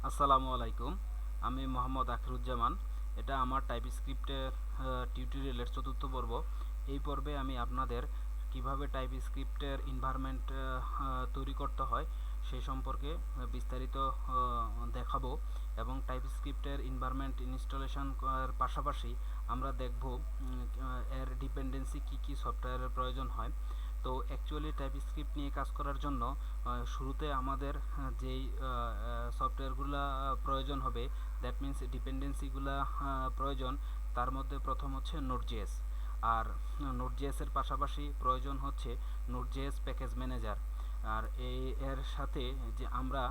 আসসালামু আলাইকুম। আমি মোহাম্মদ আখরুজ্জামান। এটা আমার টাইপস্ক্রিপ্টের টিউটোরিয়ালের চতুর্থ পর্ব। এই পর্বে আমি আপনাদের কিভাবে টাইপস্ক্রিপ্টের এনভায়রনমেন্ট তৈরি করতে হয় সেই সম্পর্কে বিস্তারিত দেখাবো এবং টাইপস্ক্রিপ্টের এনভায়রনমেন্ট ইনস্টলেশন করার পাশাপাশি আমরা দেখব এর ডিপেন্ডেন্সি কী কী সফটওয়্যারের প্রয়োজন হয়। তো অ্যাকচুয়ালি টাইপস্ক্রিপ্ট নিয়ে কাজ করার জন্য শুরুতে আমাদের যেই সফটওয়্যারগুলো প্রয়োজন হবে, দ্যাট মিন্স ডিপেন্ডেন্সিগুলো প্রয়োজন। তার মধ্যে প্রথম হচ্ছে নোড.js, আর নোড.js-এর পাশাপাশি প্রয়োজন হচ্ছে নোড.js প্যাকেজ ম্যানেজার। আর এর সাথে যে আমরা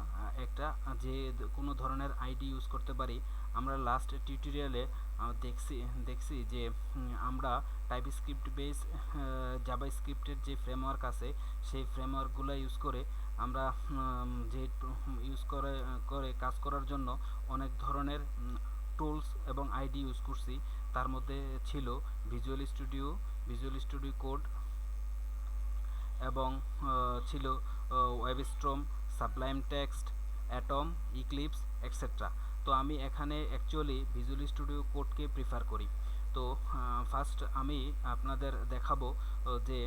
একটা যে কোনো ধরনের আইডি ইউজ করতে পারি। আমরা লাস্ট টিউটোরিয়ালে দেখছি যে আমরা টাইপস্ক্রিপ্ট বেস জাভাস্ক্রিপ্টের যে ফ্রেমওয়ার্ক আছে সেই ফ্রেমওয়ার্কগুলো ইউজ করে আমরা যে ইউজ করে কাজ করার জন্য অনেক ধরনের টুলস এবং আইডি ইউজ করছি। তার মধ্যে ছিল ভিজুয়াল স্টুডিও কোড এবং ছিল WebStorm, Sublime Text, Atom, Eclipse, etcetera. তো আমি এখানে অ্যাকচুয়ালি ভিজুয়াল স্টুডিও কোডকে প্রিফার করি। তো ফার্স্ট আমি আপনাদের দেখাবো যে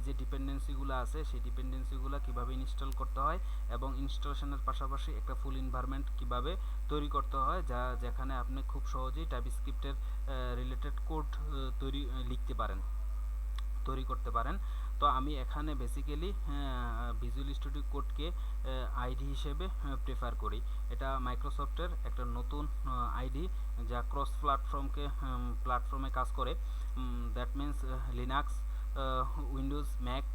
যে ডিপেন্ডেন্সিগুলো আছে সেই ডিপেন্ডেন্সিগুলো কীভাবে ইনস্টল করতে হয় এবং ইনস্টলেশনের পাশাপাশি একটা ফুল এনভায়রনমেন্ট কীভাবে তৈরি করতে হয়, যেখানে আপনি খুব সহজেই টাইপস্ক্রিপ্টের রিলেটেড কোড তৈরি করতে পারেন। তো আমি এখানে বেসিক্যালি ভিজুয়াল স্টুডিও কোডকে আইডি হিসেবে প্রেফার করি। এটা মাইক্রোসফটের একটা নতুন আইডি যা ক্রস প্ল্যাটফর্মে কাজ করে। That means Linux, Windows, Mac,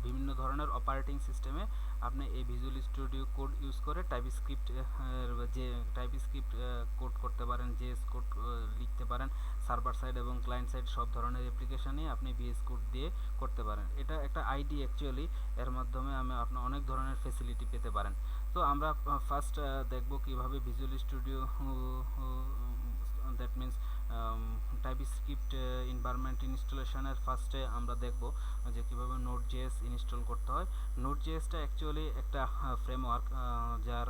বিভিন্ন ধরনের অপারেটিং সিস্টেমে আপনি এই ভিজুয়াল স্টুডিও কোড ইউজ করে টাইপস্ক্রিপ্ট কোড করতে পারেন, জেএস কোড লিখতে পারেন। সার্ভার সাইড এবং ক্লায়েন্ট সাইড সব ধরনের অ্যাপ্লিকেশানে আপনি ভিএস কোড দিয়ে করতে পারেন। এটা একটা আইডি অ্যাকচুয়ালি, এর মাধ্যমে আপনি অনেক ধরনের ফেসিলিটি পেতে পারেন। তো আমরা ফার্স্ট দেখব কিভাবে visual studio that means TypeScript environment ইনস্টলেশনের ফার্স্টে আমরা দেখব যে কীভাবে নোড.js ইনস্টল করতে হয়। নোড.js-টা অ্যাকচুয়ালি একটা ফ্রেমওয়ার্ক যার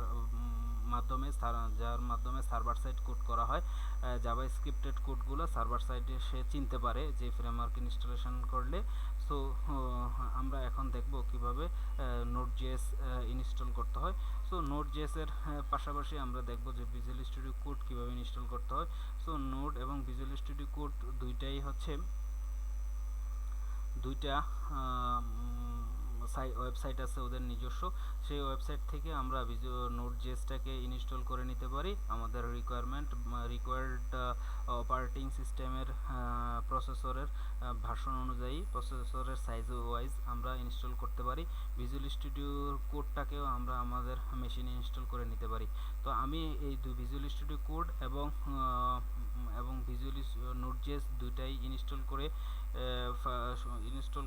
মাধ্যমে সার্ভার সাইড কোড করা হয়। জাভাস্ক্রিপ্টেড কোডগুলো সার্ভার সাইডে সে চিনতে পারে যে ফ্রেমওয়ার্ক ইনস্টলেশন করলে। সো আমরা এখন দেখব কিভাবে নোড.js ইনস্টল করতে হয়। সো নোড.js-এর পাশাপাশি আমরা দেখব যে ভিজুয়াল স্টুডিও কোড কীভাবে ইনস্টল করতে হয়। সো নোড এবং ভিজুয়াল স্টুডিও কোড দুইটা ওয়েবসাইট আছে ওদের নিজস্ব। সেই ওয়েবসাইট থেকে আমরা নোড.js-টাকে ইনস্টল করে নিতে পারি আমাদের রিকোয়ার্ড অপারেটিং সিস্টেমের প্রসেসরের ভার্সন অনুযায়ী, প্রসেসরের সাইজ ওয়াইজ আমরা ইনস্টল করতে পারি। ভিজুয়াল স্টুডিওর কোডটাকেও আমরা আমাদের মেশিনে ইনস্টল করে নিতে পারি। তো আমি এই ভিজুয়াল স্টুডিও কোড এবং নোড.js দুইটাই ইনস্টল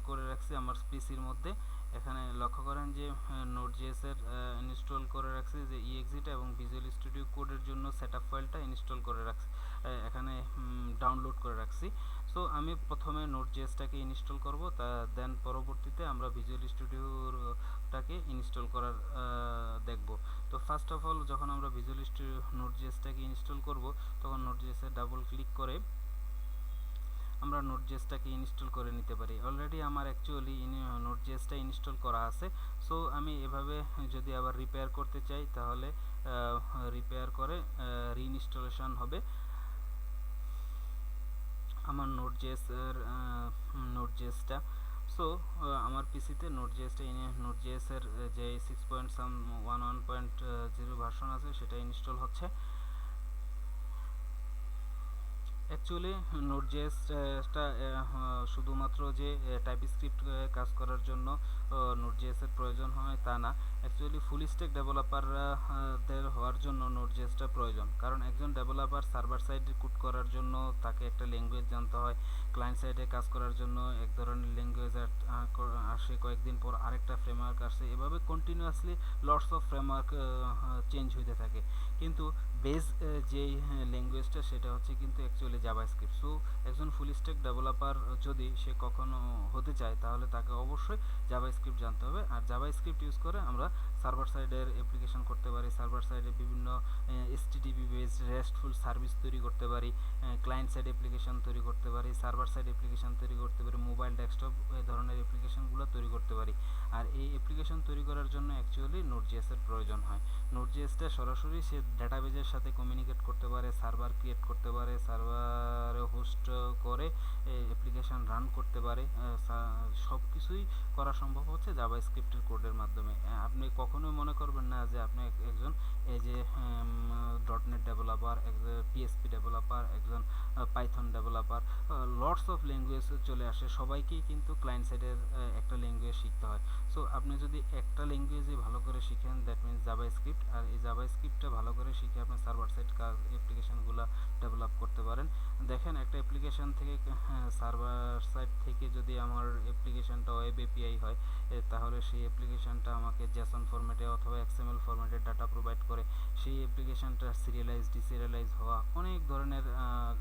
করে রাখছি আমার পিসির মধ্যে। এখানে লক্ষ্য করেন যে নোড.js-এর ইনস্টল করে রাখছি যে ইএক্সিটা, এবং ভিজুয়াল স্টুডিও কোডের জন্য সেটআপ ফাইলটা ইনস্টল করে রাখছি, এখানে ডাউনলোড করে রাখছি। সো আমি প্রথমে নোড.js-টাকে ইনস্টল করব, দেন পরবর্তীতে আমরা ভিজুয়াল স্টুডিওটাকে ইনস্টল করার দেখব। তো ফার্স্ট অফ অল যখন আমরা ভিজুয়াল স্টুডিও নোড.js-টাকে ইনস্টল করব, তখন নোড.js-এ ডাবল ক্লিক করে আমরা নোড.js-টাকে ইনস্টল করে নিতে পারি। অলরেডি আমার অ্যাকচুয়ালি নোড.js-টা ইনস্টল করা আছে। সো আমি এভাবে যদি আবার রিপেয়ার করতে চাই তাহলে রিপেয়ার করে রিইনস্টলেশন হবে আমার নোড.js-টা। সো আমার পিসিতে নোড.js-এর যে 6.11.0 ভার্সন আছে সেটা ইনস্টল হচ্ছে। অ্যাকচুয়ালি নোড.js-টা শুধুমাত্র যে টাইপস্ক্রিপ্ট কাজ করার জন্য নোড.js-এর প্রয়োজন হয় তা না। অ্যাকচুয়ালি ফুল স্ট্যাক ডেভেলপারদের হওয়ার জন্য নোড.js-টা প্রয়োজন, কারণ একজন ডেভেলপার সার্ভার সাইডে কোড করার জন্য তাকে একটা ল্যাঙ্গুয়েজ জানতে হয়, ক্লায়েন্ট সাইডে কাজ করার জন্য এক ধরনের ল্যাঙ্গুয়েজ আসে, কয়েকদিন পর আরেকটা ফ্রেমওয়ার্ক আসে, এভাবে continuously lots of framework change হইতে থাকে। কিন্তু বেস যে ল্যাঙ্গুয়েজটা সেটা হচ্ছে কিন্তু অ্যাকচুয়ালি জাভাস্ক্রিপ্ট। সো একজন ফুল স্ট্যাক ডেভেলপার যদি সে কখনো হতে চায় তাহলে তাকে অবশ্যই জাভাস্ক্রিপ্ট জানতে হবে। আর জাভাস্ক্রিপ্ট ইউজ করে আমরা সার্ভার সাইডের অ্যাপ্লিকেশন করতে পারি, সার্ভার সাইডে বিভিন্ন HTTP বেস রেস্টফুল সার্ভিস তৈরি করতে পারি, ক্লায়েন্ট সাইড অ্যাপ্লিকেশন তৈরি করতে পারি, সার্ভার সাইড অ্যাপ্লিকেশন তৈরি করতে পারি, মোবাইল ডেস্কটপ এই ধরনের অ্যাপ্লিকেশনগুলো তৈরি করতে পারি। আর এই অ্যাপ্লিকেশন তৈরি করার জন্য অ্যাকচুয়ালি নোড.js এর প্রয়োজন হয়। নোড.js-টা সরাসরি সে ডাটাবেজের সাথে কমিউনিকেট করতে পারে, সার্ভার ক্রিয়েট করতে পারে, সার্ভারে হোস্ট করে অ্যাপ্লিকেশন রান করতে পারে, সব কিছুই করা সম্ভব হচ্ছে জাভাস্ক্রিপ্টের কোডের মাধ্যমে। আপনি কখনোই মনে করবেন না যে আপনি একজন এই যে ডটনেট ডেভেলপার, একজন PHP ডেভেলপার, একজন Python developer, lots of language চলে আসে। সবাইকেই কিন্তু ক্লায়েন্ট সাইডের একটা ল্যাঙ্গুয়েজ শিখতে হয়। সো আপনি যদি একটা ল্যাঙ্গুয়েজই ভালো করে শিখেন, দ্যাট মিনস জাভাস্ক্রিপ্ট, আর এই জাভাস্ক্রিপ্টটা ভালো করে শিখে আপনি সার্ভার সাইড কাজ অ্যাপ্লিকেশনগুলো ডেভেলপ করতে পারেন। দেখেন একটা অ্যাপ্লিকেশন থেকে সার্ভার সাইড থেকে যদি আমার অ্যাপ্লিকেশনটা ওয়েব এপিআই হয়, তাহলে সেই অ্যাপ্লিকেশনটা আমাকে জেসন ফরম্যাটে অথবা XML ফরম্যাটে ডাটা প্রোভাইড করে। সেই অ্যাপ্লিকেশনটা সিরিয়ালাইজ ডিসিরিয়ালাইজ হওয়া অনেক ধরনের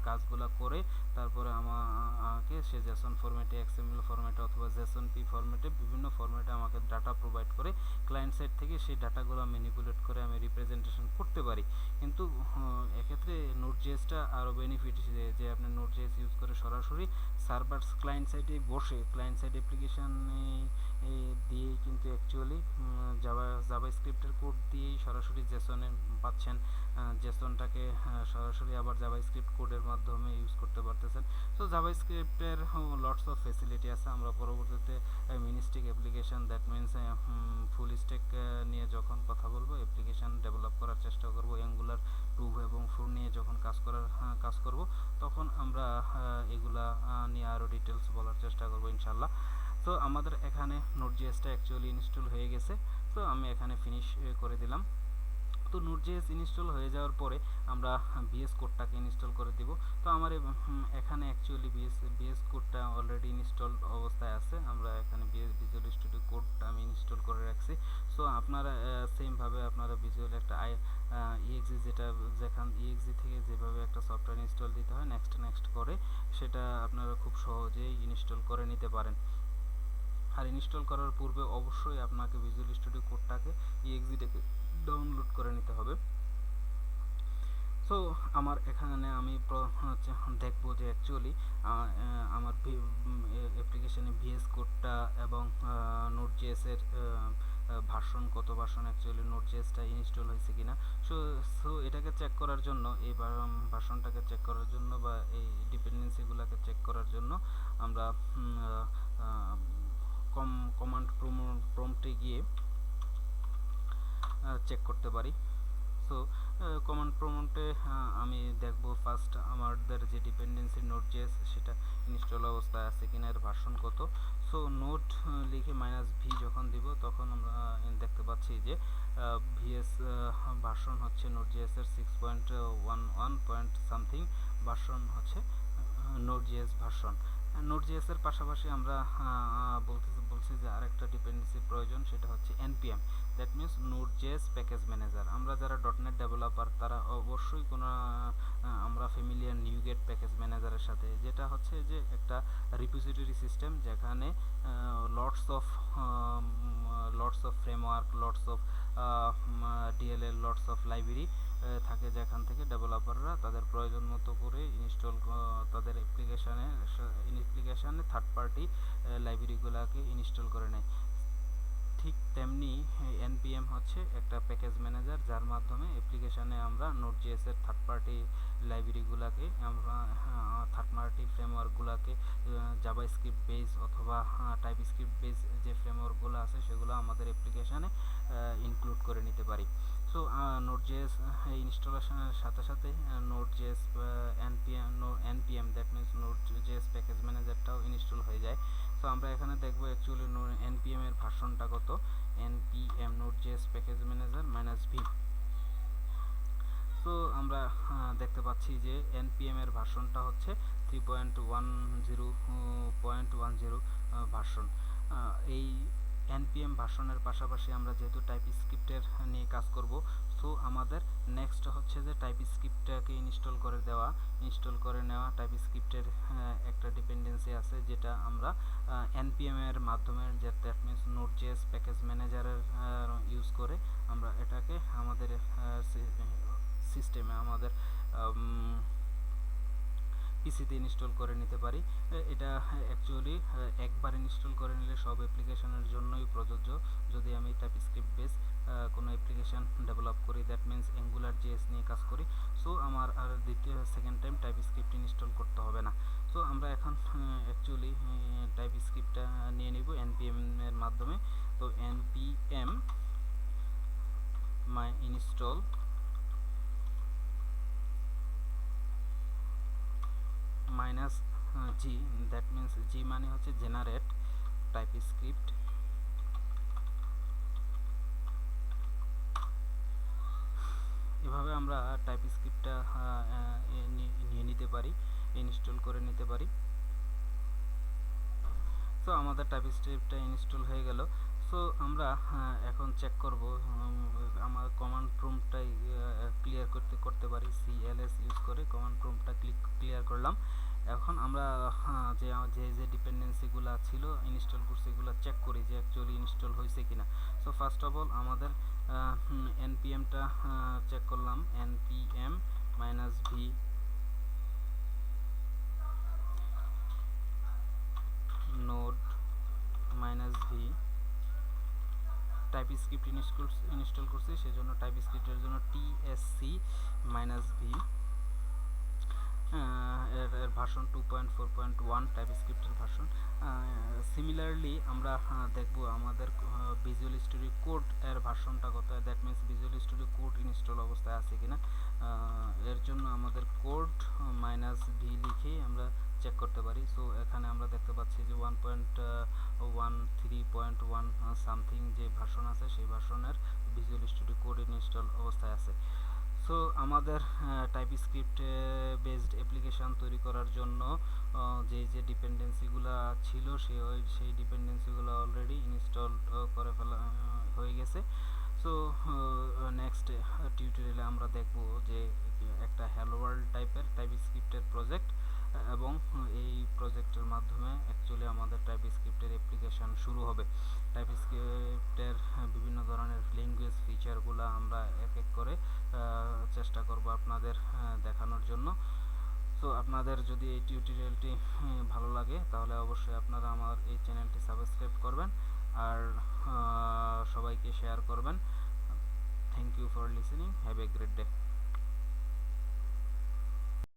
কাজগুলো করে তারপরে আমাকে সে জেসন ফরম্যাটে, XML ফরম্যাটে অথবা JSONP ফরম্যাটে বিভিন্ন ফরম্যাটে আমাকে ডাটা প্রোভাইড করে। ক্লায়েন্ট সাইড থেকে সেই ডাটাগুলো ম্যানিপুলেট করে আমি রিপ্রেজেন্টেশন করতে পারি। কিন্তু এক্ষেত্রে নোড.js-টা আরও বেনিফিট যে আপনি নোড.js ইউজ করে সরাসরি সার্ভার ক্লায়েন্ট সাইডে বসে ক্লায়েন্ট সাইড অ্যাপ্লিকেশানে দিয়েই কিন্তু অ্যাকচুয়ালি জাভাস্ক্রিপ্টের কোড দিয়েই সরাসরি জেসনে পাচ্ছেন। জেসনটাকে সরাসরি আবার জাভাস্ক্রিপ্ট কোডের মাধ্যমে ইউজ করতে পারতেছেন। সো জাভাস্ক্রিপ্টের লটস অফ ফেসিলিটি আছে। আমরা পরবর্তীতে mini stack application, that means full stack নিয়ে যখন কথা বলবো, অ্যাপ্লিকেশন ডেভেলপ করার চেষ্টা করব, অ্যাঙ্গুলার 2 এবং 4 নিয়ে যখন কাজ করব তখন আমরা এগুলা নিয়ে আরও ডিটেলস বলার চেষ্টা করব ইনশাল্লাহ। তো আমাদের এখানে নোড.js-টা অ্যাকচুয়ালি ইনস্টল হয়ে গেছে। তো আমি এখানে ফিনিশ করে দিলাম। তো নোড.js ইনস্টল হয়ে যাওয়ার পরে আমরা VS কোডটাকে ইনস্টল করে দিব। তো আমার এখানে অ্যাকচুয়ালি VS কোডটা অলরেডি ইনস্টল অবস্থায় আছে। আমরা এখানে ভিজুয়াল স্টুডিও কোডটা আমি ইনস্টল করে রাখছি। সো আপনারা সেমভাবে আপনারা ভিজুয়াল একটা EXE EXE থেকে যেভাবে একটা সফটওয়্যার ইনস্টল দিতে হয় নেক্সট করে, সেটা আপনারা খুব সহজেই ইনস্টল করে নিতে পারেন। আর ইনস্টল করার পূর্বে অবশ্যই আপনাকে ভিজুয়াল স্টুডিও কোডটাকে EXE-টাকে ডাউনলোড করে নিতে হবে। সো আমার এখানে আমি দেখব যে অ্যাকচুয়ালি আমার অ্যাপ্লিকেশনে VS কোডটা এবং নোড.js-এর ভার্সন কত ভার্সন অ্যাকচুয়ালি নোড.js-টা ইনস্টল হয়েছে কিনা। সো এটাকে চেক করার জন্য, এই ভার্সনটাকে চেক করার জন্য বা এই ডিপেন্ডেন্সিগুলোকে চেক করার জন্য আমরা কমান্ড প্রম্পটে গিয়ে চেক করতে পারি। সো কমান্ড প্রম্পটে আমি দেখব ফার্স্ট আমাদের যে ডিপেন্ডেন্সি নোড.js সেটা ইনস্টল অবস্থায় আছে কিনা, এর ভার্সন কত। সো নোড লিখে -v যখন দিব তখন আমরা দেখতে পাচ্ছি যে VS ভার্সন হচ্ছে নোড.js এর 6.11 পয়েন্ট সামথিং ভার্সন হচ্ছে নোড.js ভার্সন। নোড.js এর পাশাপাশি আমরা বলছি যে আরেকটা ডিপেন্ডেন্সি প্রয়োজন, সেটা হচ্ছে npm, that means Node JS package manager. আমরা যারা ডটনেট ডেভেলপার তারা অবশ্যই আমরা ফ্যামিলিয়ার নিউগেট প্যাকেজ ম্যানেজারের সাথে, যেটা হচ্ছে যে একটা রিপোজিটরি সিস্টেম যেখানে lots of framework, lots of DLL, lots of library থাকে, যেখান থেকে ডেভেলপাররা তাদের প্রয়োজন মতো করে তাদের অ্যাপ্লিকেশানে থার্ড পার্টি লাইব্রেরিগুলোকে ইনস্টল করে নেয়। ঠিক তেমনি npm হচ্ছে একটা প্যাকেজ ম্যানেজার যার মাধ্যমে অ্যাপ্লিকেশানে আমরা নোড.js এর থার্ড পার্টি লাইব্রেরিগুলোকে, আমরা থার্ড পার্টি ফ্রেমওয়ার্কগুলোকে, জাভাস্ক্রিপ্ট বেস অথবা টাইপস্ক্রিপ্ট বেস যে ফ্রেমওয়ার্কগুলো আছে সেগুলো আমাদের অ্যাপ্লিকেশানে ইনক্লুড করে নিতে পারি। সো নোড.js ইনস্টলেশনের সাথে সাথে Node JS npm that means Node JS package ম্যানেজারটাও ইনস্টল হয়ে যায়। সো আমরা এখানে দেখব অ্যাকচুয়ালি npm এর ভার্সনটা কত। npm Node JS package manager -v। So আমরা দেখতে পাচ্ছি যে npm এর ভার্সনটা হচ্ছে 3.10.10 ভার্সন। এই npm ভার্সনের পাশাপাশি আমরা যেহেতু টাইপস্ক্রিপ্টের নিয়ে কাজ করব, সো আমাদের নেক্সট হচ্ছে যে টাইপস্ক্রিপ্টটাকে ইনস্টল করে নেওয়া টাইপস্ক্রিপ্টের একটা ডিপেন্ডেন্সি আছে যেটা আমরা npm এর মাধ্যমে, যে দ্যাট মিনস নোড.js প্যাকেজ ম্যানেজারের ইউজ করে আমরা এটাকে আমাদের সিস্টেমে, আমাদের পিসিতে ইনস্টল করে নিতে পারি। এটা অ্যাকচুয়ালি একবার ইনস্টল করে নিলে সব অ্যাপ্লিকেশনের জন্যই প্রযোজ্য। যদি আমি টাইপস্ক্রিপ্ট বেস কোনো অ্যাপ্লিকেশন ডেভেলপ করি, দ্যাট মিনস অ্যাঙ্গুলার.js নিয়ে কাজ করি, সো আমার আর সেকেন্ড টাইম টাইপস্ক্রিপ্ট ইনস্টল করতে হবে না। সো আমরা এখন অ্যাকচুয়ালি টাইপস্ক্রিপ্টটা নিয়ে নিব npm এর মাধ্যমে। তো npm my install minus G, that means G মানে হচ্ছে জেনারেট টাইপস্ক্রিপ্ট। এভাবে আমরা টাইপস্ক্রিপ্টটা নিয়ে নিতে পারি, ইনস্টল করে নিতে পারি। সো আমাদের টাইপস্ক্রিপ্টটা ইনস্টল হয়ে গেল। সো আমরা এখন চেক করব, আমার কমান্ড প্রম্পটটাই ক্লিয়ার করতে পারি। cls ইউজ করে কমান্ড প্রম্পটটা ক্লিয়ার করলাম। এখন আমরা যে ডিপেন্ডেন্সিগুলো ছিল ইনস্টল করছি এগুলো চেক করি যে অ্যাকচুয়ালি ইনস্টল হয়েছে কিনা। সো ফার্স্ট অফ অল আমাদের npmটা চেক করলাম, npm -v node-v TypeScript install করছি, সেজন্য টাইপস্ক্রিপ্টের জন্য tsc-v এর ভার্সন 2.4.1 টাইপস্ক্রিপ্টের ভার্সন। সিমিলারলি আমরা দেখব আমাদের ভিজুয়াল স্টুডিও কোড এর ভার্সনটা কত, that means visual studio code install অবস্থায় আছে কিনা। এর জন্য আমাদের কোড -v লিখে আমরা চেক করতে পারি। সো এখানে আমরা দেখতে পাচ্ছি যে 1.13.1 সামথিং যে ভার্সন আছে সেই ভার্সনের ভিজুয়াল স্টুডিও কোড ইনস্টল অবস্থায় আছে। সো আমাদের টাইপস্ক্রিপ্ট বেসড অ্যাপ্লিকেশান তৈরি করার জন্য যে ডিপেন্ডেন্সিগুলো ছিল সেই ডিপেন্ডেন্সিগুলো অলরেডি ইনস্টল করে ফেলা হয়ে গেছে। সো নেক্সট টিউটোরিয়ালে আমরা দেখব যে একটা হ্যালো ওয়ার্ল্ড টাইপের টাইপস্ক্রিপ্টের প্রজেক্ট, এবং এই প্রজেক্টের মাধ্যমে অ্যাকচুয়ালি আমাদের টাইপস্ক্রিপ্টের অ্যাপ্লিকেশান শুরু হবে। টাইপস্ক্রিপ্টের বিভিন্ন ধরনের ল্যাঙ্গুয়েজ ফিচারগুলো আমরা এক এক করে চেষ্টা করব আপনাদের দেখানোর জন্য। সো আপনাদের যদি এই টিউটোরিয়ালটি ভালো লাগে তাহলে অবশ্যই আপনারা আমার এই চ্যানেলটি সাবস্ক্রাইব করবেন আর সবাইকে শেয়ার করবেন। Thank you for listening, have a great day.